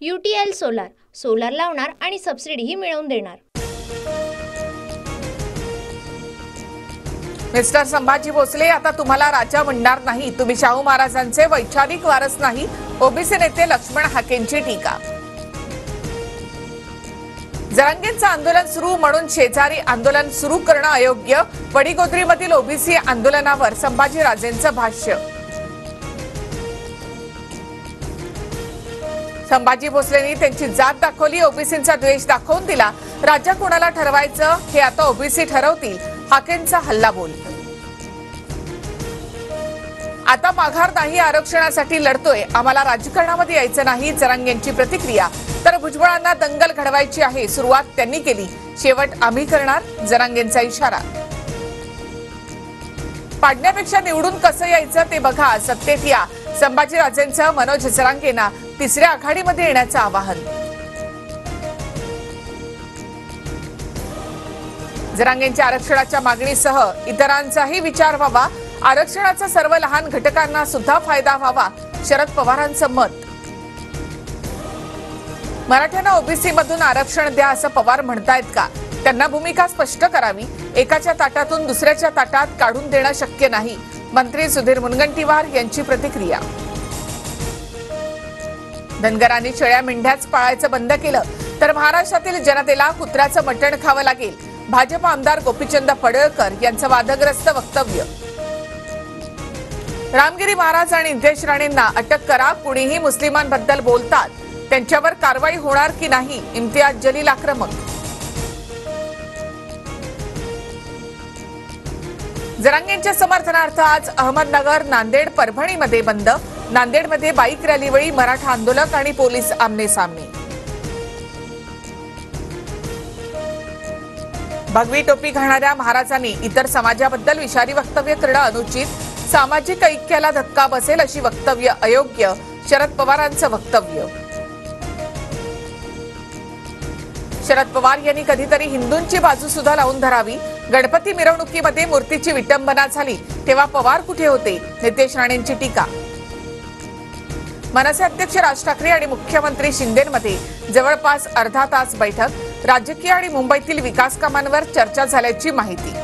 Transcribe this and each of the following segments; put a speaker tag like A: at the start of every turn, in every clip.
A: UTL solar solar लावणार आणि सबसिडीही मिळवून देणार।
B: मिस्टर संभाजी भोसले, आता तुम्हाला राजा म्हणणार नाही, तुम्ही शाहू महाराजांचे वैचारिक वारस नाही, ओबीसी नेते लक्ष्मण हाकेंची टीका। जरांगेंचं आंदोलन सुरू म्हणून शेजारी आंदोलन सुरू करणं अयोग्य, वडीगोद्रीमधील ओबीसी आंदोलनावर संभाजीराजेंचं भाष्य। संभाजी भोसलेंनी त्यांची जात दाखवली, ओबीसींचा द्वेष दाखवून दिला, राज्य कोणाला ठरवायचं हे आता ओबीसी ठरवतील, हाकेंचा हल्लाबोल। आता माघार नाही, आरक्षणासाठी लढतोय, आम्हाला राजकारणामध्ये यायचं नाही, जरांगेंची प्रतिक्रिया। तर भुजबळांना दंगल घडवायची आहे, सुरुवात त्यांनी केली, शेवट आम्ही करणार, जरांगेंचा इशारा। पाडण्यापेक्षा निवडून कसं यायचं ते बघा, सत्तेत या, संभाजीराजेंचं मनोज जरांगेंना तिसऱ्या आघाडीमध्ये येण्याचं आवाहन। जरांगेंच्या आरक्षणाच्या मागणीसह इतरांचाही विचार व्हावा, आरक्षणाचा सर्व लहान घटकांना सुद्धा फायदा व्हावा, शरद पवारांचं मत। मराठ्यांना ओबीसी मधून आरक्षण द्या असं पवार म्हणतायत का? त्यांना भूमिका स्पष्ट करावी, एकाच्या ताटातून दुसऱ्याच्या ताटात काढून देणं शक्य नाही, मंत्री सुधीर मुनगंटीवार यांची प्रतिक्रिया। धनगरांनी शेळ्या मेंढ्याच पाळायचं बंद केलं तर महाराष्ट्रातील जनतेला कुत्र्याचं मटण खावं लागेल, भाजप आमदार गोपीचंद पडळकर यांचं वादग्रस्त वक्तव्य। रामगिरी महाराज आणि नितेश राणेंना अटक करा, कुणीही मुस्लिमांबद्दल बोलतात त्यांच्यावर कारवाई होणार की नाही, इम्तियाज जलील आक्रमक। जरांगेंच्या समर्थनार्थ आज अहमदनगर, नांदेड, परभणीमध्ये बंद, नांदेडमध्ये बाईक रॅलीवेळी मराठा आंदोलक आणि पोलीस आमने सामने। भगवी टोपी घालणाऱ्या महाराजांनी इतर समाजाबद्दल विषारी वक्तव्य करणं अनुचित, सामाजिक ऐक्याला धक्का बसेल अशी वक्तव्य अयोग्य, शरद पवारांचं वक्तव्य। शरद पवार यांनी कधीतरी हिंदूंची बाजू सुद्धा लावून धरावी, गणपती मिरवणुकीमध्ये मूर्तीची विटंबना झाली तेव्हा पवार कुठे होते, नितेश राणेंची टीका। मनसे अध्यक्ष राज ठाकरे आणि मुख्यमंत्री शिंदेंमध्ये जवळपास अर्धा तास बैठक, राजकीय आणि मुंबईतील विकास कामांवर चर्चा झाल्याची माहिती।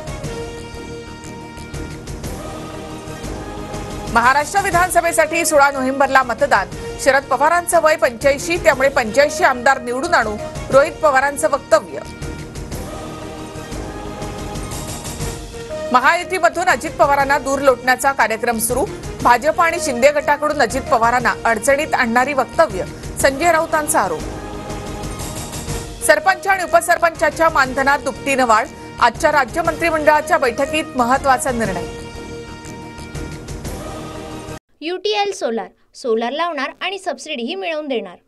B: महाराष्ट्र विधानसभेसाठी 16 नोव्हेंबरला मतदान, शरद पवारांचं वय 85, त्यामुळे 85 आमदार निवडून आणू, रोहित पवारांचं वक्तव्य। महायुतीमधून अजित पवारांना दूर लोटण्याचा कार्यक्रम सुरू, भाजप आणि शिंदे गटाकडून अजित पवारांना अडचणीत आणणारी वक्तव्य, संजय राऊतांचा आरोप। सरपंच आणि उपसरपंचाच्या मानधनात दुपटीनं वाढ, आजच्या राज्य मंत्रिमंडळाच्या बैठकीत महत्त्वाचा निर्णय।
A: UTL सोलार सोलार लावणार आणि सबसिडीही मिळवून देणार।